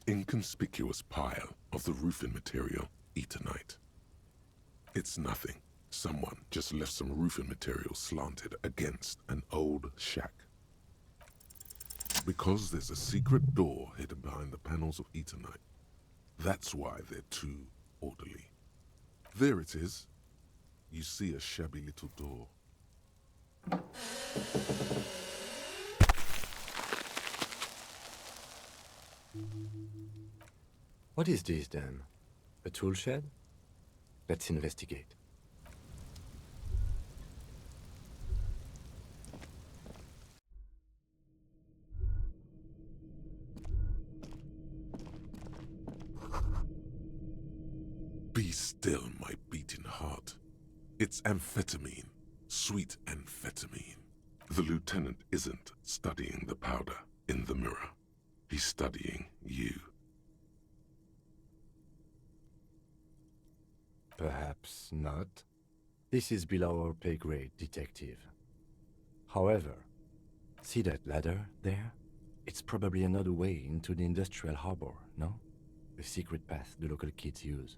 inconspicuous pile of the roofing material, Eternite. It's nothing. Someone just left some roofing material slanted against an old shack. Because there's a secret door hidden behind the panels of Eternite. That's why they're too orderly. There it is. You see a shabby little door. What is this then? A tool shed? Let's investigate. Be still, my beating heart. It's amphetamine. Sweet amphetamine. The lieutenant isn't studying the powder in the mirror. He's studying you. Perhaps not. This is below our pay grade, detective. However, see that ladder there? It's probably another way into the industrial harbor, no? A secret path the local kids use.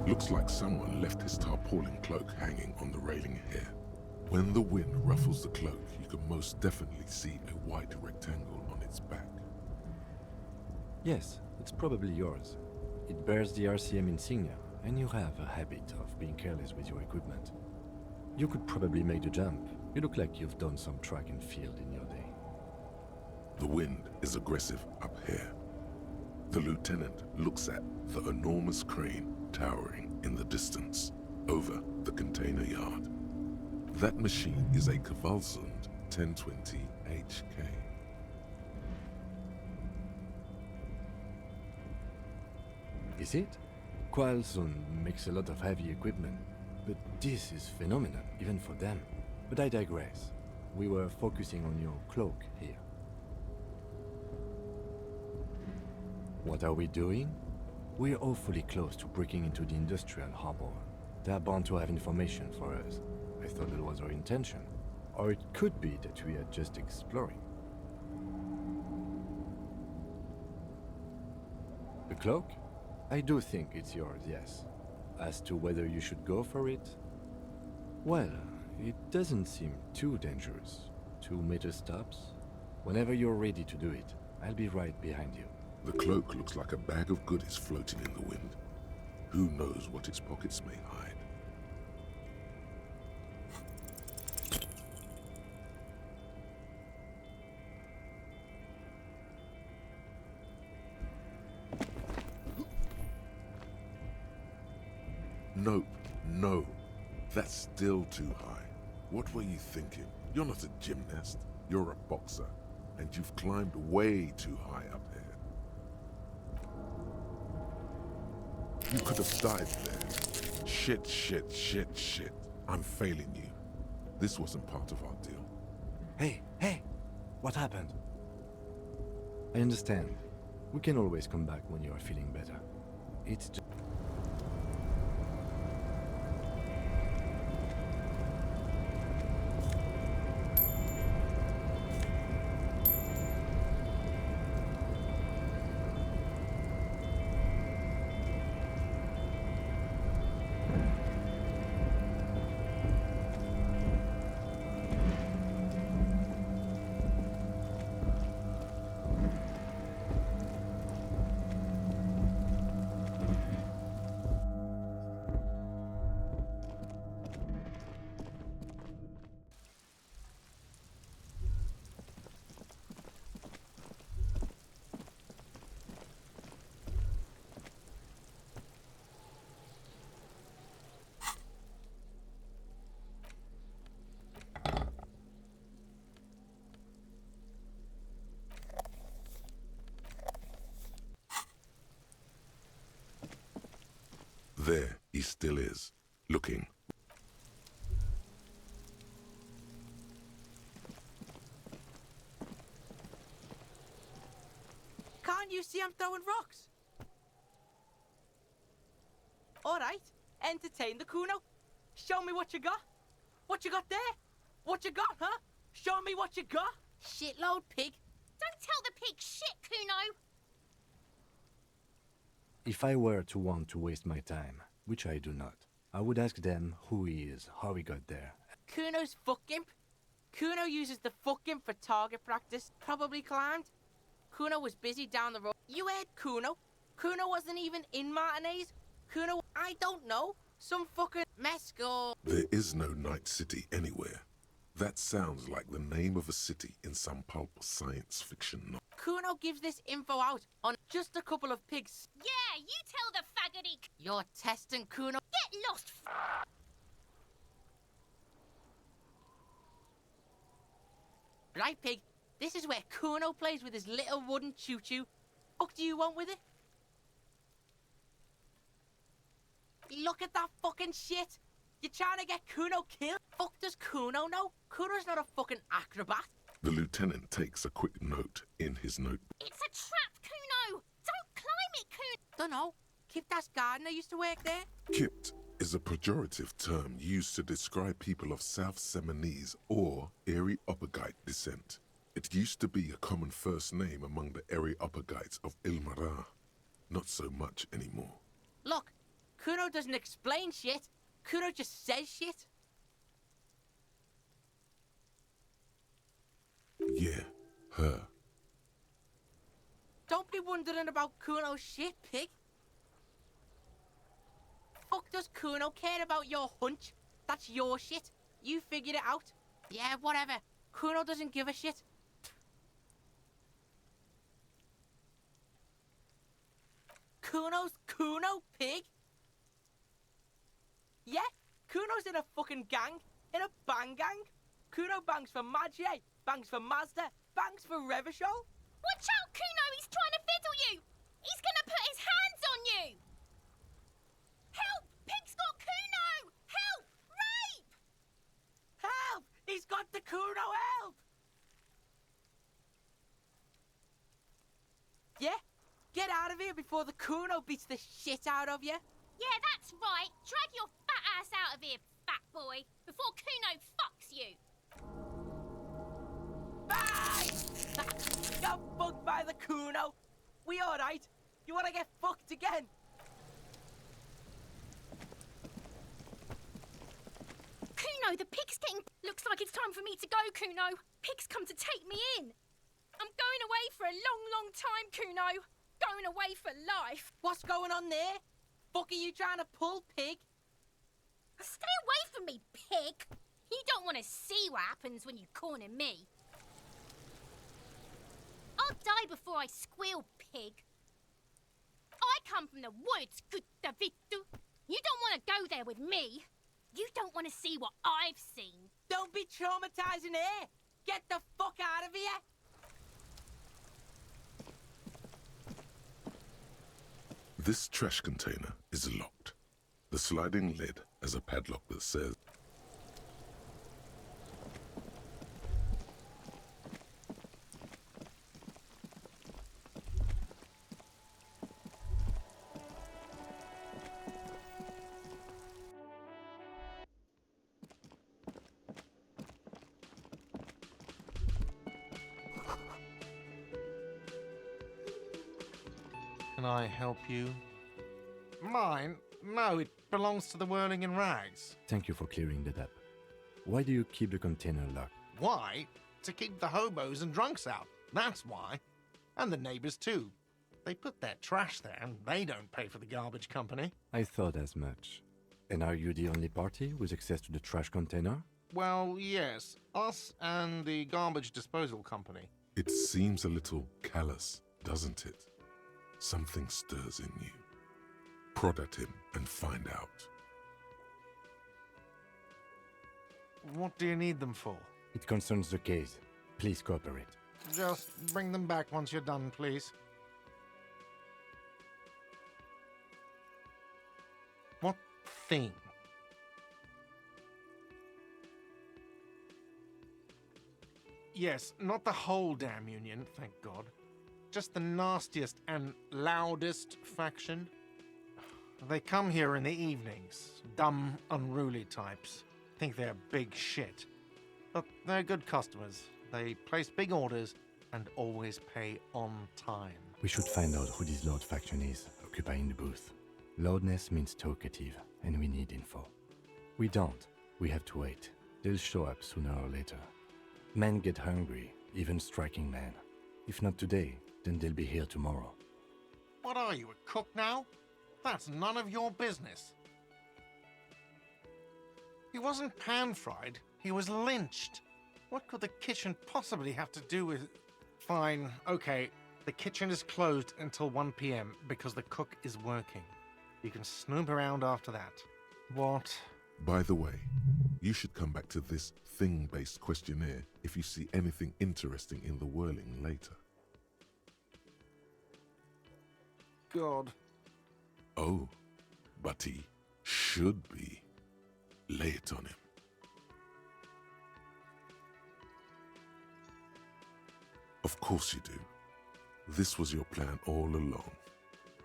Looks like someone left his tarpaulin cloak hanging on the railing here. When the wind ruffles the cloak, you can most definitely see a white rectangle on its back. Yes, it's probably yours. It bears the RCM insignia, and you have a habit of being careless with your equipment. You could probably make the jump. You look like you've done some track and field in your day. The wind is aggressive up here. The lieutenant looks at the enormous crane towering in the distance over the container yard. That machine is a Kvalsund 1020 HK. Is it? Kvalsund makes a lot of heavy equipment, but this is phenomenal, even for them. But I digress. We were focusing on your cloak here. What are we doing? We're awfully close to breaking into the industrial harbor. They are bound to have information for us. I thought that was our intention. Or it could be that we are just exploring. The cloak? I do think it's yours, yes. As to whether you should go for it? Well, it doesn't seem too dangerous. 2 meter stops. Whenever you're ready to do it, I'll be right behind you. The cloak looks like a bag of goodies floating in the wind. Who knows what its pockets may hide? Nope, no. That's still too high. What were you thinking? You're not a gymnast. You're a boxer. And you've climbed way too high up here. You could have died there. Shit. I'm failing you. This wasn't part of our deal. Hey! What happened? I understand. We can always come back when you are feeling better. It's just... There he still is, looking. Can't you see I'm throwing rocks? Alright, entertain the Kuno. Show me what you got. What you got there? What you got, huh? Show me what you got. Shitload pig. Don't tell the pig shit, Kuno! If I were to want to waste my time, which I do not, I would ask them who he is, how he got there. Kuno's fuck gimp. Kuno uses the fuck gimp for target practice. Probably climbed. Kuno was busy down the road. You heard Kuno. Kuno wasn't even in Martinez. Kuno, I don't know. Some fucking mescal. There is no Night City anywhere. That sounds like the name of a city in some pulp science fiction novel. Kuno gives this info out on just a couple of pigs. Yeah, you tell the faggoty. You're testing Kuno. Get lost. Right, pig. This is where Kuno plays with his little wooden choo-choo. What do you want with it? Look at that fucking shit. You're trying to get Kuno killed? Fuck does Kuno know? Kuno's not a fucking acrobat. The lieutenant takes a quick note in his notebook. It's a trap, Kuno. Don't climb it, Kuno. Dunno. Kiptas gardener used to work there. Kipt is a pejorative term used to describe people of South Seminese or Areopagite descent. It used to be a common first name among the Areopagites of Ilmara. Not so much anymore. Look, Kuno doesn't explain shit. Kuno just says shit. Yeah, her. Don't be wondering about Kuno's shit, pig. Fuck does Kuno care about your hunch? That's your shit. You figured it out. Yeah, whatever. Kuno doesn't give a shit. Kuno's Kuno, pig? Yeah, Kuno's in a fucking gang. In a bang gang. Kuno bangs for Magie, bangs for Mazda, bangs for Revachol. Watch out, Kuno. He's trying to fiddle you. He's gonna put his hands on you. Help! Pig's got Kuno! Help! Rape! Help! He's got the Kuno, help! Yeah? Get out of here before the Kuno beats the shit out of you. Yeah, that's right. Drag your fat ass out of here, fat boy, before Kuno fucks you. Bye! Got fucked by the Kuno. We alright? You wanna get fucked again? Kuno, the pig's getting... Looks like it's time for me to go, Kuno. Pig's come to take me in. I'm going away for a long, long time, Kuno. Going away for life. What's going on there? Fuck are you trying to pull, pig? Stay away from me, pig. You don't want to see what happens when you corner me. I'll die before I squeal, pig. I come from the woods, Guttavitu. You don't want to go there with me. You don't want to see what I've seen. Don't be traumatizing here. Get the fuck out of here. This trash container is locked. The sliding lid has a padlock that says, Can I help you? Mine? No, it belongs to the Whirling in Rags. Thank you for clearing that up. Why do you keep the container locked? Why? To keep the hobos and drunks out. That's why. And the neighbors too. They put their trash there and they don't pay for the garbage company. I thought as much. And are you the only party with access to the trash container? Well, yes. Us and the garbage disposal company. it seems a little callous, doesn't it? Something stirs in you. Prod at him and find out. What do you need them for? It concerns the case. Please cooperate. Just bring them back once you're done, please. What thing? Yes, not the whole damn union, thank God. Just the nastiest and loudest faction. They come here in the evenings. Dumb, unruly types. Think they're big shit. But they're good customers. They place big orders and always pay on time. We should find out who this Lord faction is, occupying the booth. Loudness means talkative, and we need info. We don't. We have to wait. They'll show up sooner or later. Men get hungry, even striking men. If not today, then they'll be here tomorrow. What are you, a cook now? That's none of your business. He wasn't pan-fried, he was lynched. What could the kitchen possibly have to do with... Fine, okay, the kitchen is closed until 1 p.m. because the cook is working. You can snoop around after that. What? By the way, you should come back to this thing-based questionnaire if you see anything interesting in the whirling later. God. Oh, but he should be. Lay it on him. Of course you do. This was your plan all along.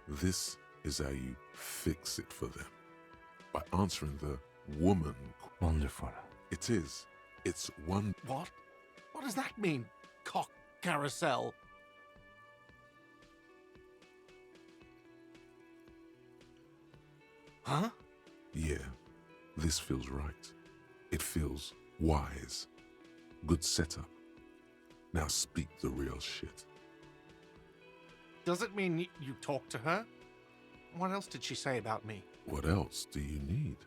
This is how you fix it for them. By answering the woman. Wonderful. It is. It's one. What? What does that mean? Cock carousel? Huh? Yeah, this feels right. It feels wise. Good setup. Now speak the real shit. Does it mean you talked to her? What else did she say about me? What else do you need?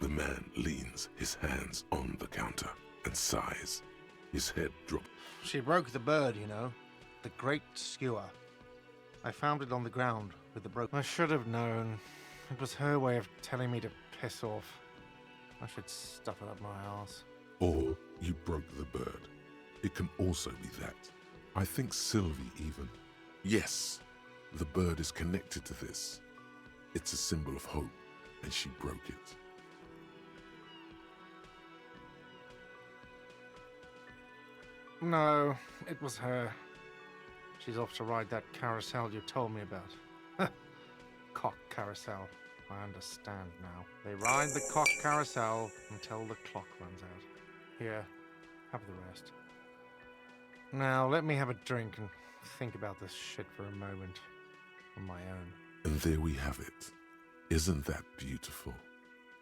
The man leans his hands on the counter and sighs. His head drops. She broke the bird, you know. The great skewer. I found it on the ground with the broken... I should have known. It was her way of telling me to piss off. I should stuff it up my arse. Or you broke the bird. It can also be that. I think Sylvie even. Yes, the bird is connected to this. It's a symbol of hope, and she broke it. No, it was her. She's off to ride that carousel you told me about. Cock carousel. I understand now. They ride the cock carousel until the clock runs out. Here, have the rest. Now, let me have a drink and think about this shit for a moment. On my own. And there we have it. Isn't that beautiful?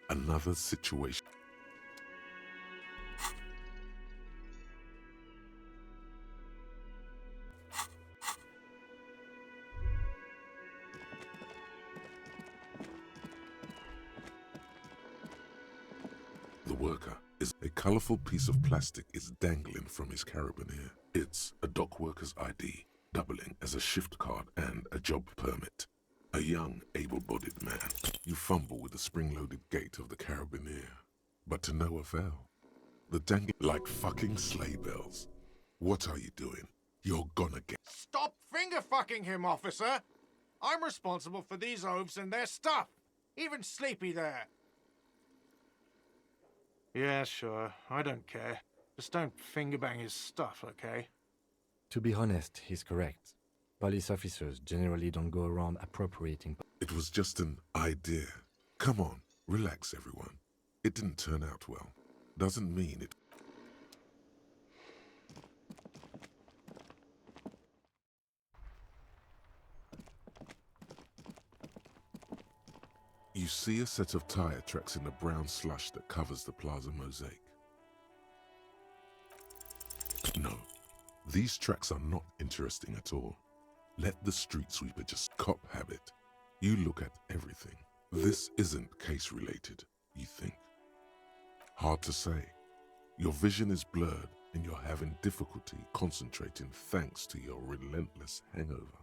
Another situation. The worker is a colorful piece of plastic is dangling from his carabiner. It's a dock worker's ID, doubling as a shift card and a job permit. A young, able-bodied man. You fumble with the spring-loaded gate of the carabiner, but to no avail. The dangling like fucking sleigh bells. What are you doing? You're gonna get... Stop finger-fucking him, officer! I'm responsible for these oafs and their stuff. Even Sleepy there. Yeah, sure. I don't care. Just don't finger-bang his stuff, okay? To be honest, he's correct. Police officers generally don't go around appropriating. It was just an idea. Come on, relax, everyone. It didn't turn out well. Doesn't mean it... You see a set of tire tracks in the brown slush that covers the plaza mosaic. No, these tracks are not interesting at all. Let the street sweeper just cop habit. You look at everything. This isn't case-related, you think. Hard to say. Your vision is blurred and you're having difficulty concentrating thanks to your relentless hangover.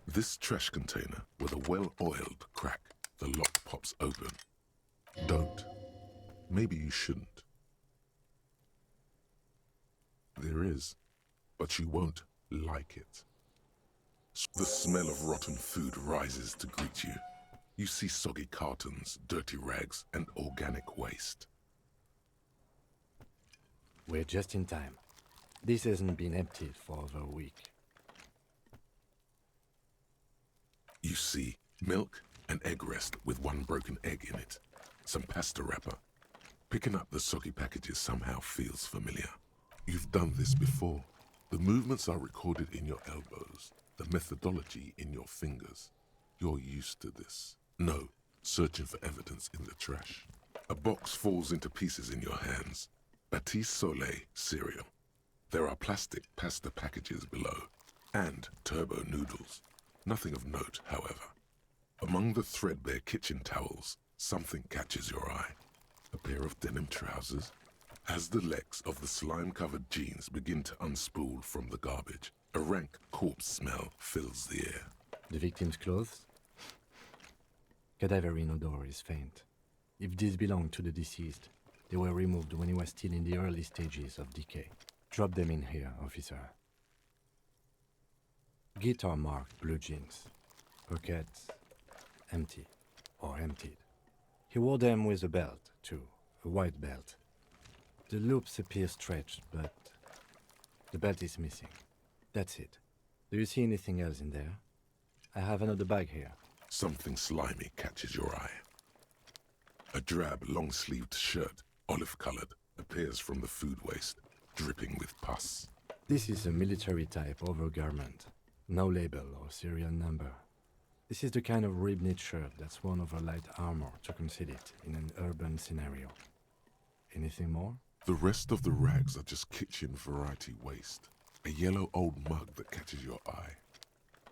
This trash container with a well-oiled crack, the lock pops open. Don't. Maybe you shouldn't. There is, but you won't like it. The smell of rotten food rises to greet you. You see soggy cartons, dirty rags, and organic waste. We're just in time. This hasn't been emptied for over a week. You see milk, an egg rest with one broken egg in it, some pasta wrapper. Picking up the soggy packages somehow feels familiar. You've done this before. The movements are recorded in your elbows, the methodology in your fingers. You're used to this. No, searching for evidence in the trash. A box falls into pieces in your hands. Batiste Soleil cereal. There are plastic pasta packages below, and turbo noodles. Nothing of note, however. Among the threadbare kitchen towels, something catches your eye. A pair of denim trousers. As the legs of the slime-covered jeans begin to unspool from the garbage, a rank corpse smell fills the air. The victim's clothes? Cadaverine odor is faint. If these belong to the deceased, they were removed when he was still in the early stages of decay. Drop them in here, officer. Guitar-marked blue jeans. Pockets empty or emptied. He wore them with a belt, too, a white belt. The loops appear stretched, but the belt is missing. That's it. Do you see anything else in there? I have another bag here. Something slimy catches your eye. A drab, long-sleeved shirt, olive-colored, appears from the food waste, dripping with pus. This is a military-type overgarment. No label or serial number. This is the kind of rib-knit shirt that's worn over light armor to conceal it in an urban scenario. Anything more? The rest of the rags are just kitchen variety waste. A yellow old mug that catches your eye.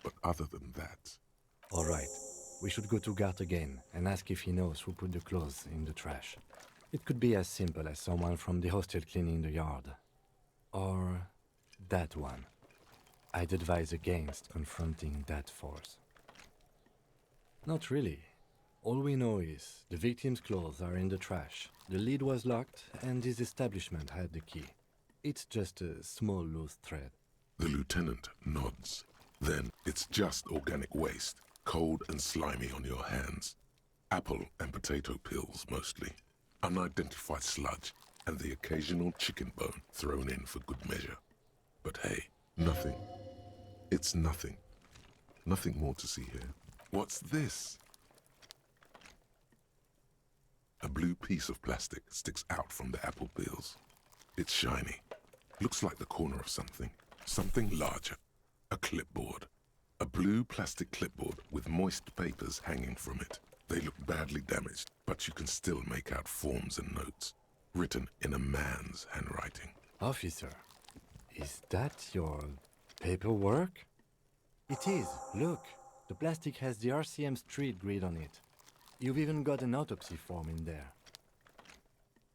But other than that... All right. We should go to Gart again and ask if he knows who put the clothes in the trash. It could be as simple as someone from the hostel cleaning the yard. Or that one. I'd advise against confronting that force. Not really. All we know is the victim's clothes are in the trash. The lid was locked and his establishment had the key. It's just a small loose thread. The lieutenant nods. Then it's just organic waste, cold and slimy on your hands. Apple and potato peels mostly. Unidentified sludge and the occasional chicken bone thrown in for good measure. But hey, nothing. It's nothing. Nothing more to see here. What's this? A blue piece of plastic sticks out from the apple peels. It's shiny. Looks like the corner of something. Something larger. A clipboard. A blue plastic clipboard with moist papers hanging from it. They look badly damaged, but you can still make out forms and notes, written in a man's handwriting. Officer, is that your paperwork? It is. Look, the plastic has the RCM street grid on it. You've even got an autopsy form in there.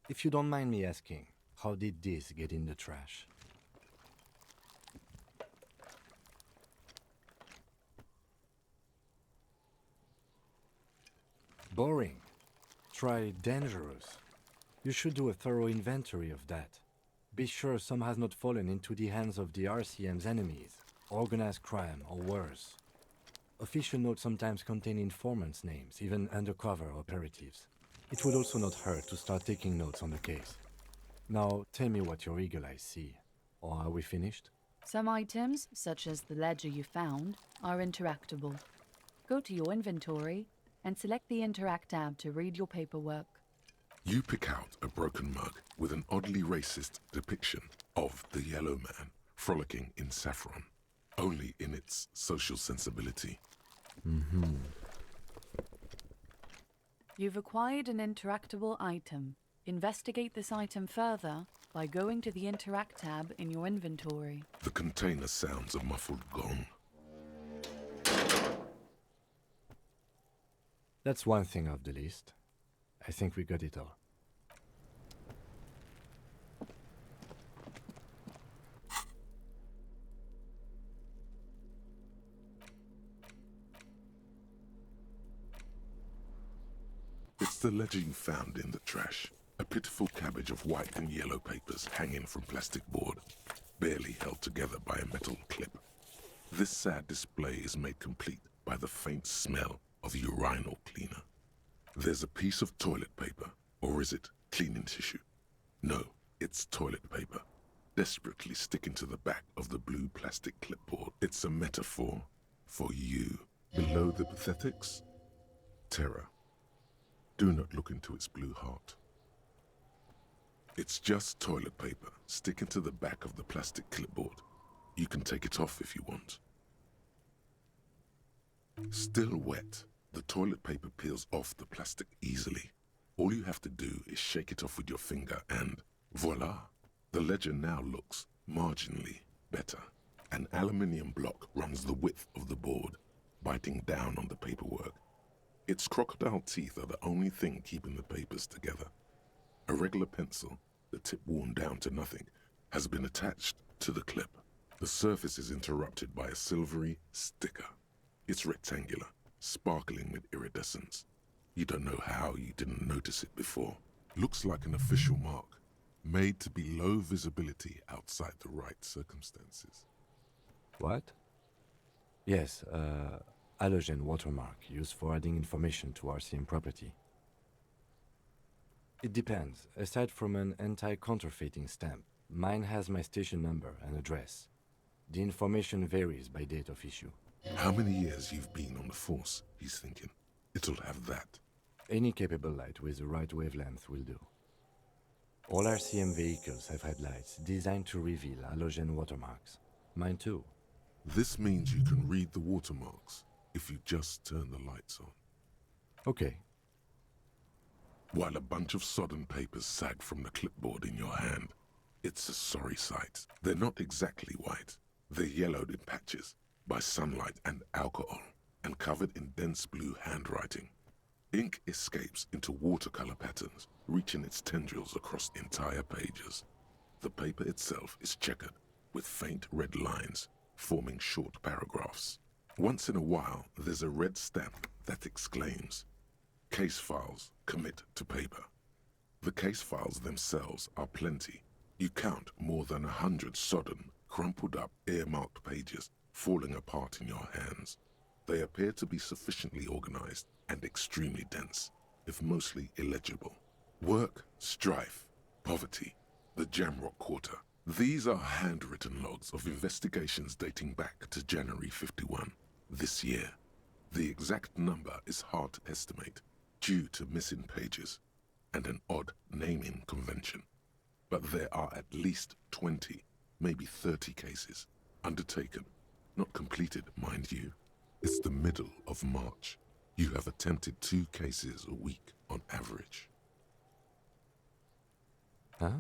If you don't mind me asking, how did this get in the trash? Boring. Try dangerous. You should do a thorough inventory of that. Be sure some has not fallen into the hands of the RCM's enemies, organized crime, or worse. Official notes sometimes contain informants' names, even undercover operatives. It would also not hurt to start taking notes on the case. Now, tell me what your eagle eyes see. Or are we finished? Some items, such as the ledger you found, are interactable. Go to your inventory and select the Interact tab to read your paperwork. You pick out a broken mug with an oddly racist depiction of the yellow man frolicking in saffron, only in its social sensibility. You've acquired an interactable item. Investigate this item further by going to the Interact tab in your inventory. The container sounds a muffled gong. That's one thing off the list. I think we got it all. It's the ledger you found in the trash. A pitiful cabbage of white and yellow papers hanging from plastic board, barely held together by a metal clip. This sad display is made complete by the faint smell of urinal cleaner. There's a piece of toilet paper, or is it cleaning tissue? No, it's toilet paper, desperately sticking to the back of the blue plastic clipboard. It's a metaphor for you. Below the pathetics, terror. Do not look into its blue heart. It's just toilet paper sticking to the back of the plastic clipboard. You can take it off if you want. Still wet, the toilet paper peels off the plastic easily. All you have to do is shake it off with your finger and voila! The ledger now looks marginally better. An aluminium block runs the width of the board, biting down on the paperwork. Its crocodile teeth are the only thing keeping the papers together. A regular pencil, the tip worn down to nothing, has been attached to the clip. The surface is interrupted by a silvery sticker. It's rectangular, sparkling with iridescence. You don't know how you didn't notice it before. Looks like an official mark, made to be low visibility outside the right circumstances. What? Yes, halogen watermark used for adding information to RCM property. It depends. Aside from an anti-counterfeiting stamp, mine has my station number and address. The information varies by date of issue. How many years you've been on the force, he's thinking. It'll have that. Any capable light with the right wavelength will do. All RCM vehicles have headlights designed to reveal halogen watermarks. Mine too. This means you can read the watermarks if you just turn the lights on. Okay. While a bunch of sodden papers sag from the clipboard in your hand, it's a sorry sight. They're not exactly white. They're yellowed in patches by sunlight and alcohol, and covered in dense blue handwriting. Ink escapes into watercolor patterns, reaching its tendrils across entire pages. The paper itself is checkered, with faint red lines, forming short paragraphs. Once in a while, there's a red stamp that exclaims, "Case files commit to paper." The case files themselves are plenty. You count more than 100 sodden, crumpled up, earmarked pages falling apart in your hands. They appear to be sufficiently organized and extremely dense, if mostly illegible. Work, strife, poverty, the Jamrock Quarter. These are handwritten logs of investigations dating back to January 51, this year. The exact number is hard to estimate due to missing pages and an odd naming convention. But there are at least 20, maybe 30 cases undertaken, not completed, mind you. It's the middle of March. You have attempted 2 cases a week on average. Huh?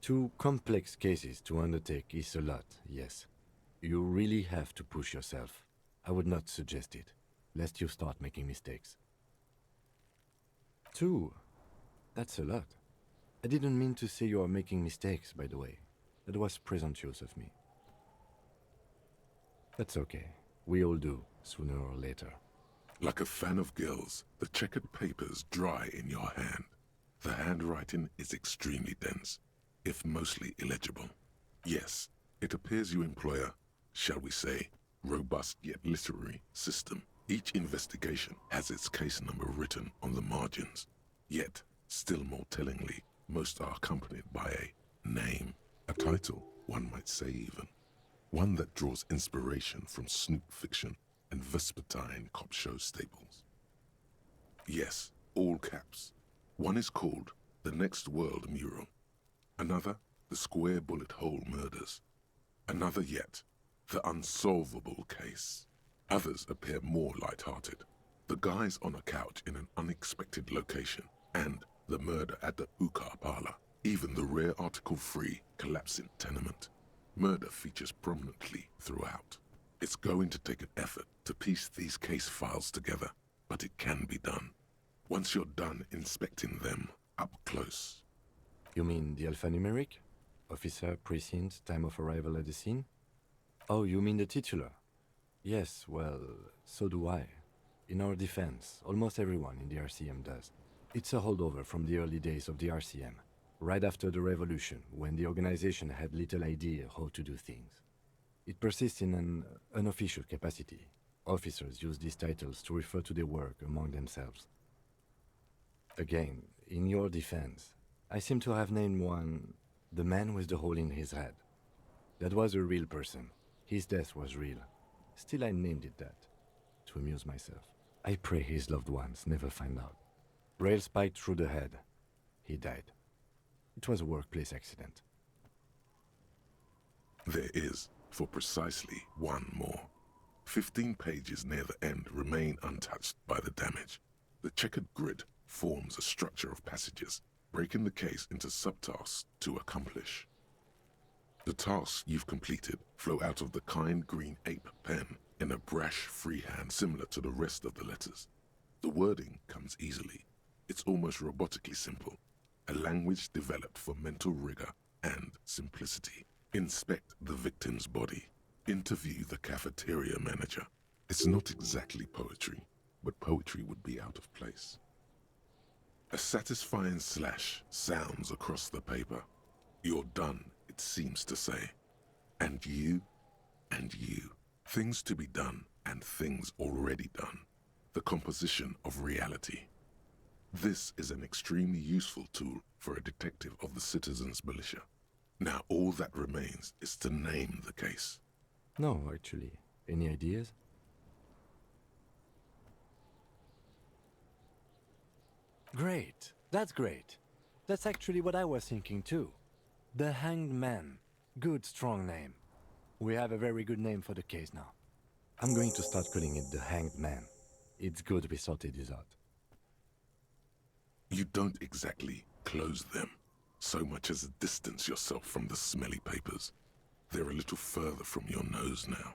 2 complex cases to undertake is a lot, yes. You really have to push yourself. I would not suggest it, lest you start making mistakes. 2? That's a lot. I didn't mean to say you are making mistakes, by the way. That was presumptuous of me. That's okay. We all do, sooner or later. Like a fan of gills, the checkered papers dry in your hand. The handwriting is extremely dense, if mostly illegible. Yes, it appears you employ a, shall we say, robust yet literary system. Each investigation has its case number written on the margins. Yet, still more tellingly, most are accompanied by a name, a title, one might say even. One that draws inspiration from snoop fiction and vespertine cop show staples. Yes, all caps. One is called The Next World Mural. Another, The Square Bullet Hole Murders. Another yet, The Unsolvable Case. Others appear more light-hearted. The guys on a couch in an unexpected location, and the murder at the hookah parlor. Even the rare article-free collapsing tenement. Murder features prominently throughout. It's going to take an effort to piece these case files together, but it can be done. Once you're done inspecting them up close. You mean the alphanumeric? Officer, precinct, time of arrival at the scene? Oh, you mean the titular? Yes, well, so do I. In our defense, almost everyone in the RCM does. It's a holdover from the early days of the RCM, right after the revolution, when the organization had little idea how to do things. It persists in an unofficial capacity. Officers use these titles to refer to their work among themselves. Again, in your defense, I seem to have named one the man with the hole in his head. That was a real person. His death was real. Still, I named it that, to amuse myself. I pray his loved ones never find out. Rail spiked through the head. He died. It was a workplace accident. There is, for precisely one more. 15 pages near the end remain untouched by the damage. The checkered grid forms a structure of passages, breaking the case into subtasks to accomplish. The tasks you've completed flow out of the kind green ape pen in a brash freehand similar to the rest of the letters. The wording comes easily. It's almost robotically simple, a language developed for mental rigor and simplicity. Inspect the victim's body. Interview the cafeteria manager. It's not exactly poetry, but poetry would be out of place. A satisfying slash sounds across the paper. You're done, it seems to say. And you, and you. Things to be done and things already done. The composition of reality. This is an extremely useful tool for a detective of the citizens' militia. Now all that remains is to name the case. No, actually. Any ideas? Great. That's great. That's actually what I was thinking too. The Hanged Man. Good, strong name. We have a very good name for the case now. I'm going to start calling it the Hanged Man. It's good we sorted this out. You don't exactly close them, so much as distance yourself from the smelly papers. They're a little further from your nose now.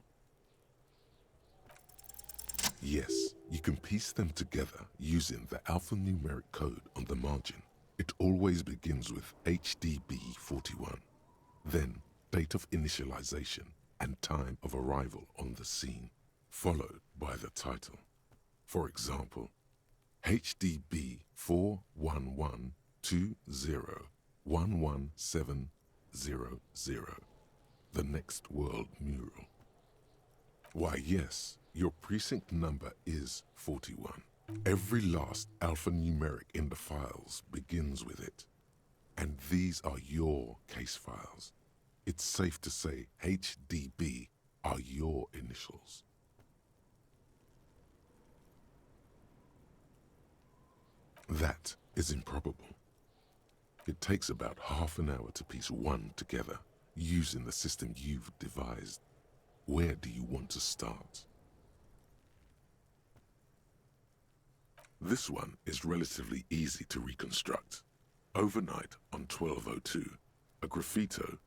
Yes, you can piece them together using the alphanumeric code on the margin. It always begins with HDB41, then date of initialization and time of arrival on the scene, followed by the title. For example, HDB 41120111700, the Next World Mural. Why yes, your precinct number is 41. Every last alphanumeric in the files begins with it. And these are your case files. It's safe to say HDB are your initials. That is improbable. It takes about half an hour to piece one together using the system you've devised. Where do you want to start? This one is relatively easy to reconstruct. Overnight on 1202, a graffito,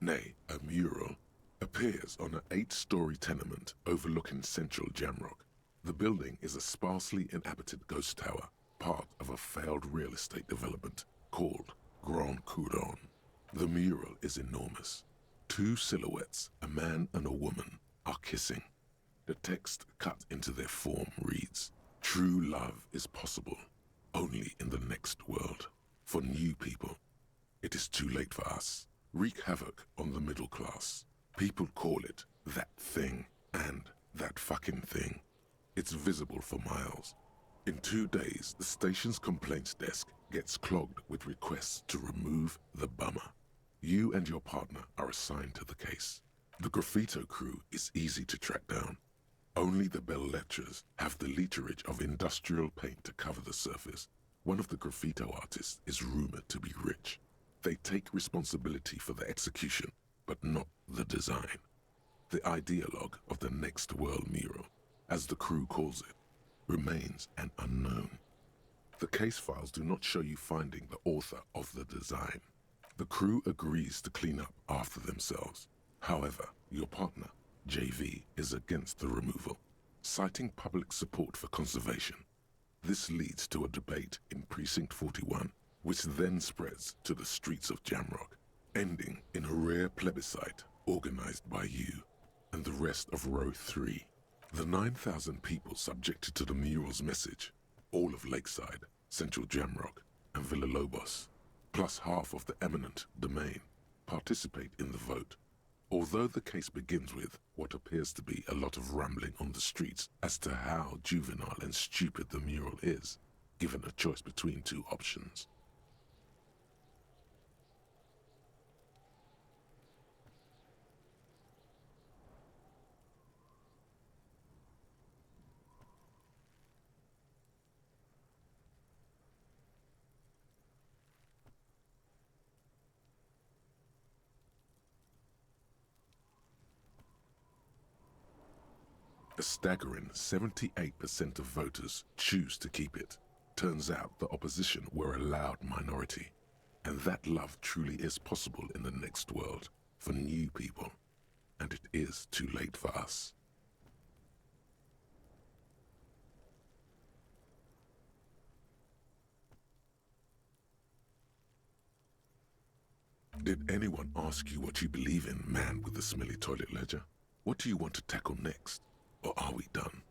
nay, a mural, appears on an 8-story tenement overlooking central Jamrock. The building is a sparsely inhabited ghost tower, part of a failed real estate development called Grand Couronne. The mural is enormous. Two silhouettes, a man and a woman, are kissing. The text cut into their form reads, "True love is possible, only in the next world. For new people, it is too late for us. Wreak havoc on the middle class. People call it that thing and that fucking thing. It's visible for miles. In 2 days, the station's complaints desk gets clogged with requests to remove the bummer. You and your partner are assigned to the case. The graffito crew is easy to track down. Only the belles-lettres have the literage of industrial paint to cover the surface. One of the graffito artists is rumored to be rich. They take responsibility for the execution, but not the design. The ideologue of the Next World mural, as the crew calls it, remains an unknown. The case files do not show you finding the author of the design. The crew agrees to clean up after themselves. However, your partner, JV, is against the removal, citing public support for conservation. This leads to a debate in Precinct 41, which then spreads to the streets of Jamrock, ending in a rare plebiscite organized by you and the rest of Row 3. The 9,000 people subjected to the mural's message, all of Lakeside, Central Jamrock, and Villalobos, plus half of the eminent domain, participate in the vote. Although the case begins with what appears to be a lot of rambling on the streets as to how juvenile and stupid the mural is, given a choice between two options. A staggering 78% of voters choose to keep it. Turns out the opposition were a loud minority, and that love truly is possible in the next world for new people, and it is too late for us. Did anyone ask you what you believe in, man with the smelly toilet ledger? What do you want to tackle next? Or are we done?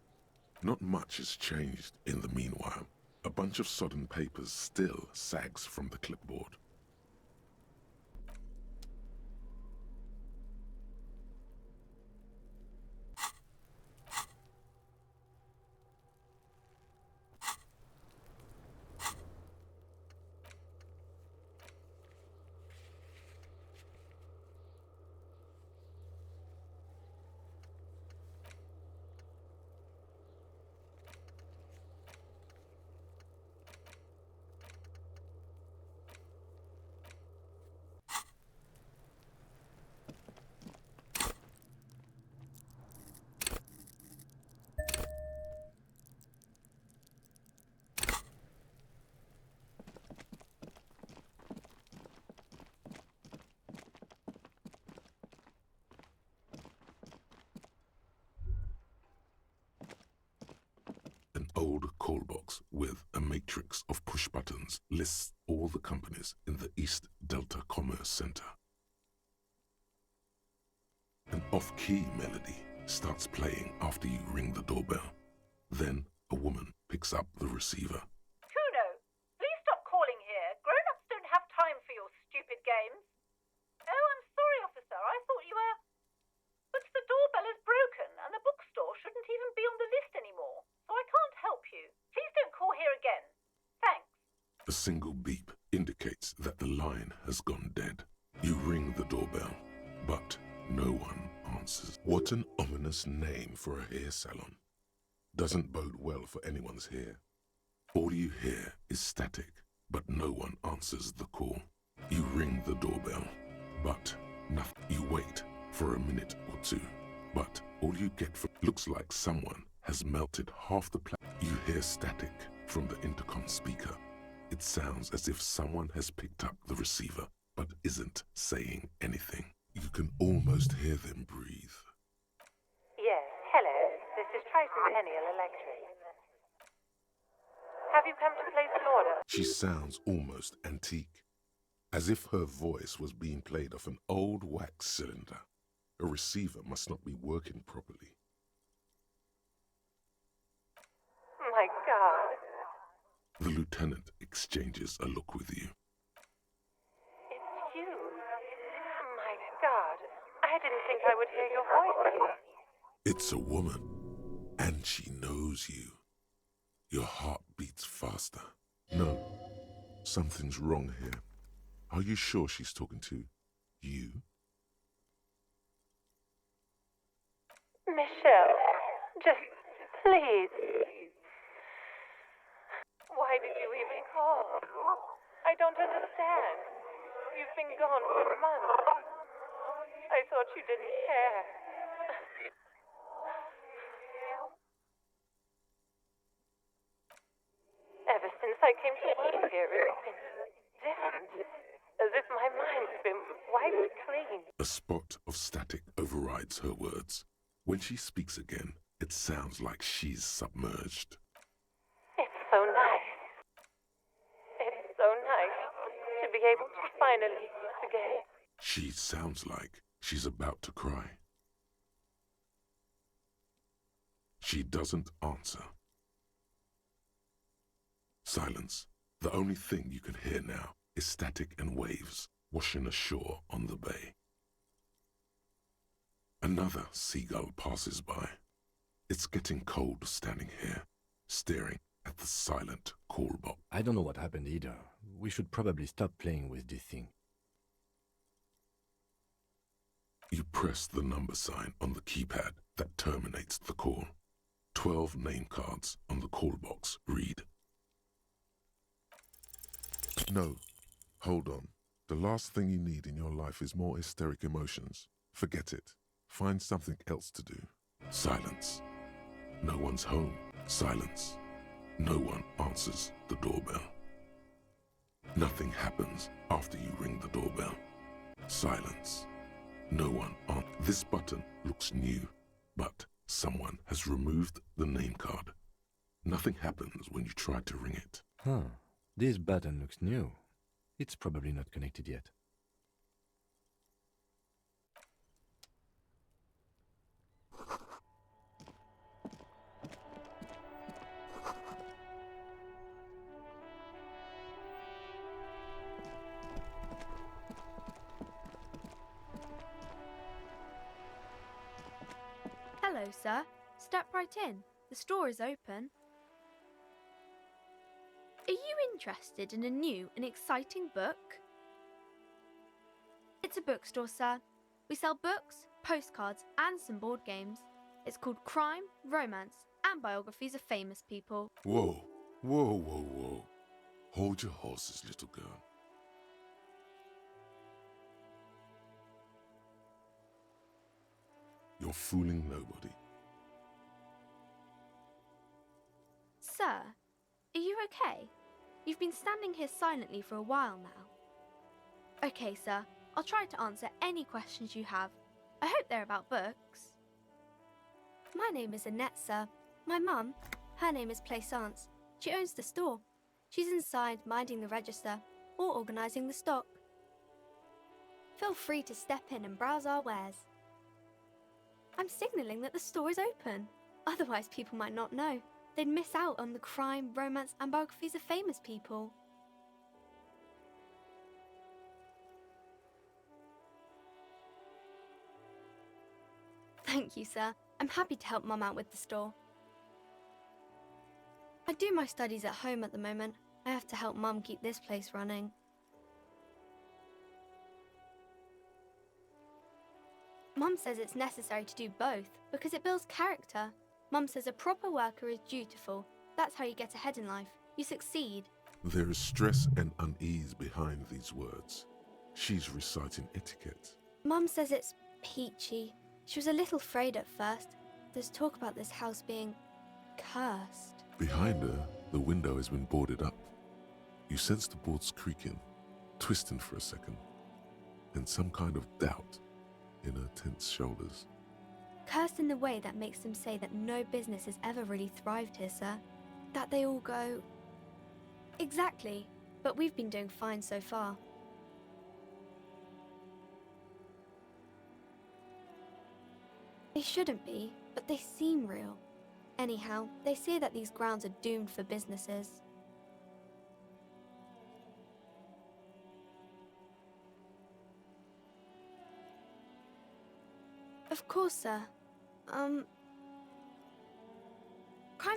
Not much has changed in the meanwhile. A bunch of sodden papers still sags from the clipboard. An old call box with a matrix of push buttons lists all the companies in the East Delta Commerce Center. An off-key melody starts playing after you ring the doorbell. Then a woman picks up the receiver. Kuno, please stop calling here. Grown-ups don't have time for your stupid games. Oh, I'm sorry, officer. I thought you were... But the doorbell is broken, and the bookstore shouldn't even be on the list anymore. So I can't help you. Please don't call here again. Thanks. A single beep indicates that the line has gone dead. You ring the doorbell, but no one answers. What an ominous name for a hair salon. Doesn't bode well for anyone's hair. All you hear is static, but no one answers the call. You ring the doorbell, but nothing. You wait for a minute or two, but all you get looks like someone has melted half the You hear static from the intercom speaker. It sounds as if someone has picked up the receiver, but isn't saying anything. You can almost hear them breathe. Yes, hello. This is Tricentennial Electric. Have you come to place an order? She sounds almost antique. as if her voice was being played off an old wax cylinder. A receiver must not be working properly. My God. The lieutenant exchanges a look with you. It's you. My God. I didn't think I would hear your voice. It's a woman, and she knows you. Your heart beats faster. No, something's wrong here. Are you sure she's talking to you? Michelle, just please. Why did you even call? I don't understand. You've been gone for months. I thought you didn't care. Ever since I came to work here, it's been different. As if my mind's been wiped clean. A spot of static overrides her words. When she speaks again, it sounds like she's submerged. It's so nice. It's so nice to be able to finally forget. She sounds like she's about to cry. She doesn't answer. Silence. The only thing you can hear now is static and waves washing ashore on the bay. Another seagull passes by. It's getting cold standing here, staring at the silent call box. I don't know what happened either. We should probably stop playing with this thing. You press the number sign on the keypad that terminates the call. 12 name cards on the call box read. No, hold on. The last thing you need in your life is more hysteric emotions. Forget it. Find something else to do. Silence. No one's home. Silence. No one answers the doorbell. Nothing happens after you ring the doorbell. Silence. No one on. This button looks new, but someone has removed the name card. Nothing happens when you try to ring it. Huh. This button looks new. It's probably not connected yet. Hello, sir. Step right in. The store is open. Are you interested in a new and exciting book? It's a bookstore, sir. We sell books, postcards, and some board games. It's called Crime, Romance, and Biographies of Famous People. Whoa, whoa, whoa, whoa. Hold your horses, little girl. You're fooling nobody. Sir, are you okay? You've been standing here silently for a while now. Okay, sir. I'll try to answer any questions you have. I hope they're about books. My name is Annette, sir. My mum, her name is Plaisance. She owns the store. She's inside minding the register or organising the stock. Feel free to step in and browse our wares. I'm signalling that the store is open. Otherwise, people might not know. They'd miss out on the crime, romance, and biographies of famous people. Thank you, sir. I'm happy to help Mum out with the store. I do my studies at home at the moment. I have to help Mum keep this place running. Mum says it's necessary to do both because it builds character. Mum says a proper worker is dutiful. That's how you get ahead in life. You succeed. There is stress and unease behind these words. She's reciting etiquette. Mum says it's peachy. She was a little afraid at first. There's talk about this house being cursed. Behind her, the window has been boarded up. You sense the boards creaking, twisting for a second, and some kind of doubt in her tense shoulders. Cursed in the way that makes them say that no business has ever really thrived here, sir. That they all go... Exactly, but we've been doing fine so far. They shouldn't be, but they seem real. Anyhow, they say that these grounds are doomed for businesses. Of course, sir. Crime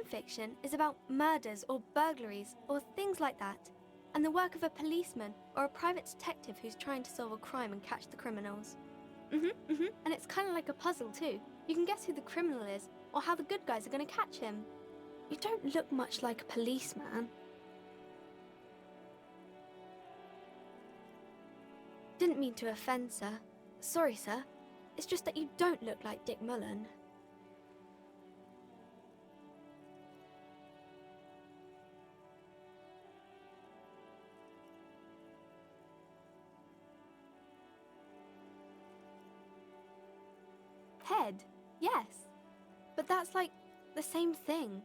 fiction is about murders or burglaries or things like that, and the work of a policeman or a private detective who's trying to solve a crime and catch the criminals. And it's kind of like a puzzle too. You can guess who the criminal is or how the good guys are going to catch him. You don't look much like a policeman. Didn't mean to offend, sir. Sorry, sir. It's just that you don't look like Dick Mullen. Head, yes. But that's like the same thing.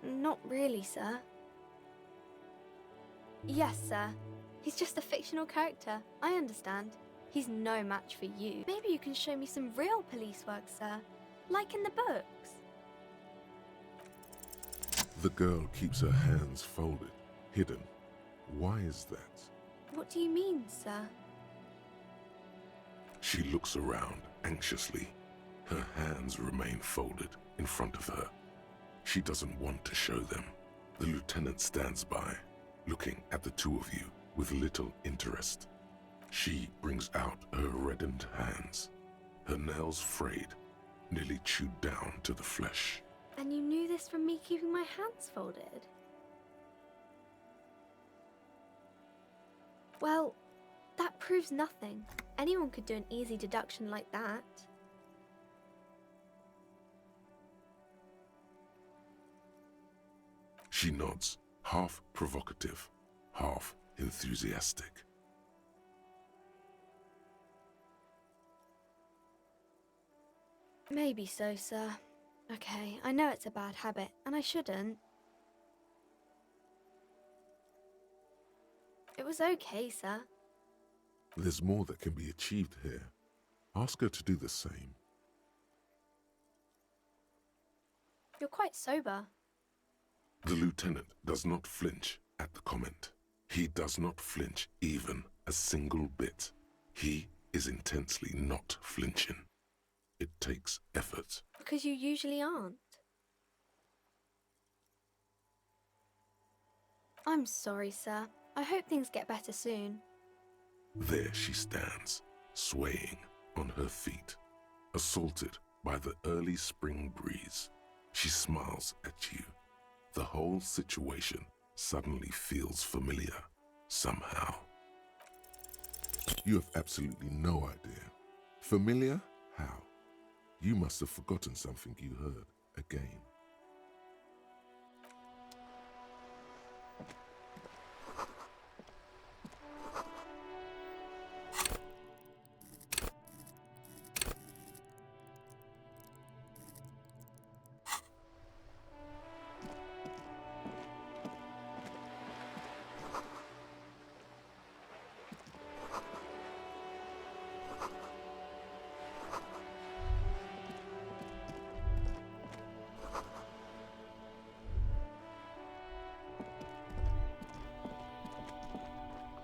Not really, sir. Yes, sir. He's just a fictional character. I understand. He's no match for you. Maybe you can show me some real police work, sir. Like in the books. The girl keeps her hands folded, hidden. Why is that? What do you mean, sir? She looks around anxiously. Her hands remain folded in front of her. She doesn't want to show them. The lieutenant stands by, looking at the two of you with little interest. She brings out her reddened hands, her nails frayed, nearly chewed down to the flesh. And you knew this from me keeping my hands folded? Well, that proves nothing. Anyone could do an easy deduction like that. She nods, half provocative, half enthusiastic. Maybe so, sir. Okay, I know it's a bad habit, and I shouldn't. It was okay, sir. There's more that can be achieved here. Ask her to do the same. You're quite sober. The lieutenant does not flinch at the comment. He does not flinch even a single bit. He is intensely not flinching. It takes effort. Because you usually aren't. I'm sorry, sir. I hope things get better soon. There she stands, swaying on her feet, assaulted by the early spring breeze. She smiles at you. The whole situation suddenly feels familiar, somehow. You have absolutely no idea. Familiar? How? You must have forgotten something you heard again.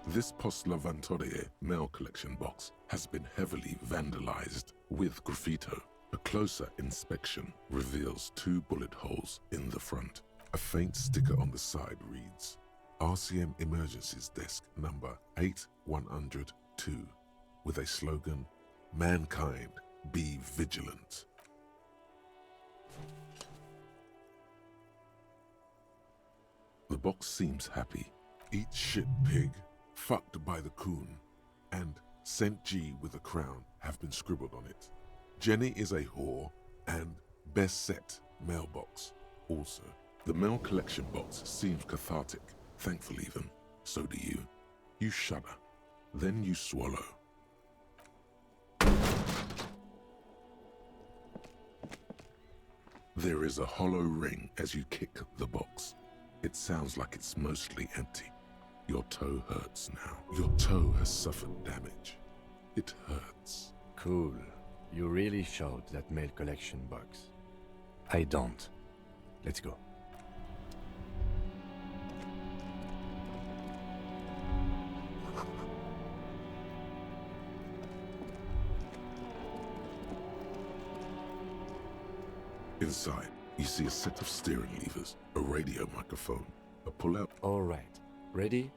This Post Lavantorie mail collection box has been heavily vandalized with graffito. A closer inspection reveals 2 bullet holes in the front. A faint sticker on the side reads, RCM Emergencies Desk number 8102, with a slogan, Mankind, be vigilant. The box seems happy. Eat shit, pig. Fucked by the coon, and St. G with a crown have been scribbled on it. Jenny is a whore, and best set mailbox also. The mail collection box seems cathartic, thankful even. So do you. You shudder, then you swallow. There is a hollow ring as you kick the box. It sounds like it's mostly empty. Your toe hurts now. Your toe has suffered damage. It hurts. Cool. You really showed that mail collection box. I don't. Let's go. Inside, you see a set of steering levers, a radio microphone, a pull-out. All right. Ready?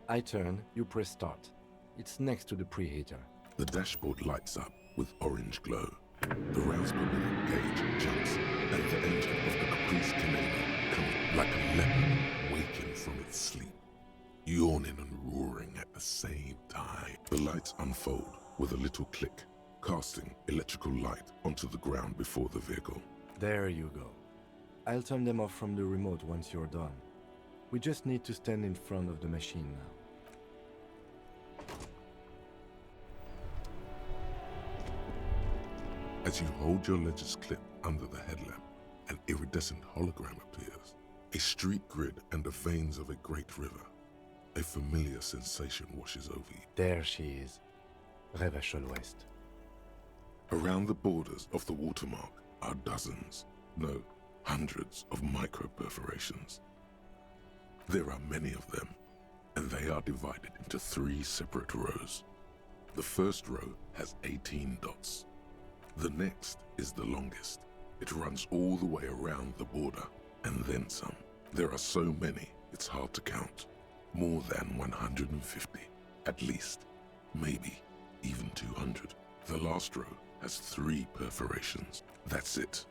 I turn, you press start. It's next to the preheater. The dashboard lights up with orange glow. The rounds per minute gauge jumps, and the engine of the Caprice Canadian comes like a leopard waking from its sleep, yawning and roaring at the same time. The lights unfold with a little click, casting electrical light onto the ground before the vehicle. There you go. I'll turn them off from the remote once you're done. We just need to stand in front of the machine now. As you hold your ledger's clip under the headlamp, an iridescent hologram appears. A street grid and the veins of a great river. A familiar sensation washes over you. There she is. Revachol West. Around the borders of the watermark are dozens, no, hundreds of micro-perforations. There are many of them, and they are divided into 3 separate rows. The first row has 18 dots. The next is the longest. It runs all the way around the border, and then some. There are so many, it's hard to count. More than 150, at least. Maybe even 200. The last row has 3 perforations. That's it.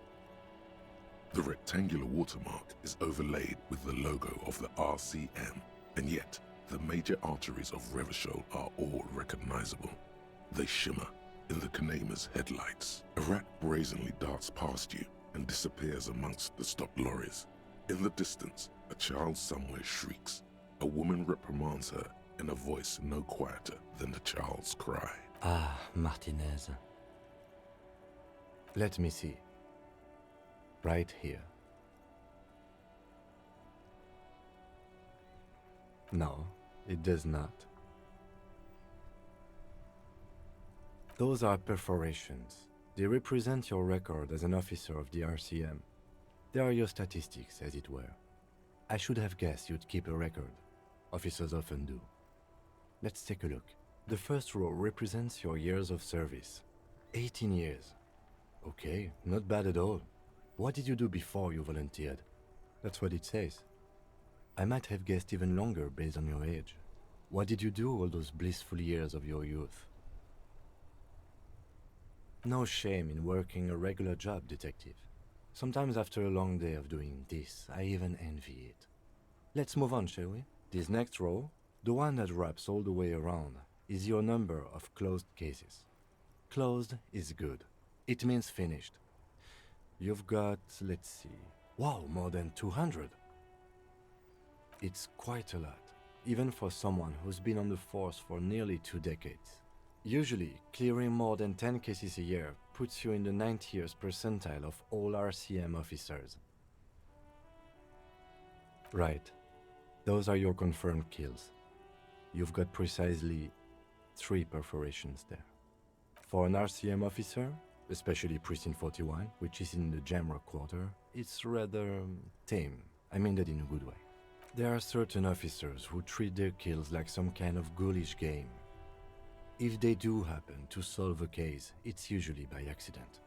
The rectangular watermark is overlaid with the logo of the RCM, and yet the major arteries of Revachol are all recognizable. They shimmer in the Kanema's headlights. A rat brazenly darts past you and disappears amongst the stopped lorries. In the distance, a child somewhere shrieks. A woman reprimands her in a voice no quieter than the child's cry. Ah, Martinez. Let me see. Right here. No, it does not. Those are perforations. They represent your record as an officer of the RCM. They are your statistics, as it were. I should have guessed you'd keep a record. Officers often do. Let's take a look. The first row represents your years of service. 18 years. Okay, not bad at all. What did you do before you volunteered? That's what it says. I might have guessed even longer based on your age. What did you do all those blissful years of your youth? No shame in working a regular job, detective. Sometimes after a long day of doing this, I even envy it. Let's move on, shall we? This next row, the one that wraps all the way around, is your number of closed cases. Closed is good. It means finished. You've got, let's see, wow, more than 200. It's quite a lot, even for someone who's been on the force for nearly 2 decades. Usually, clearing more than 10 cases a year puts you in the 90th percentile of all RCM officers. Right. Those are your confirmed kills. You've got precisely 3 perforations there. For an RCM officer, especially Precinct 41, which is in the Jamrock Quarter, it's rather tame. I mean that in a good way. There are certain officers who treat their kills like some kind of ghoulish game. If they do happen to solve a case, it's usually by accident.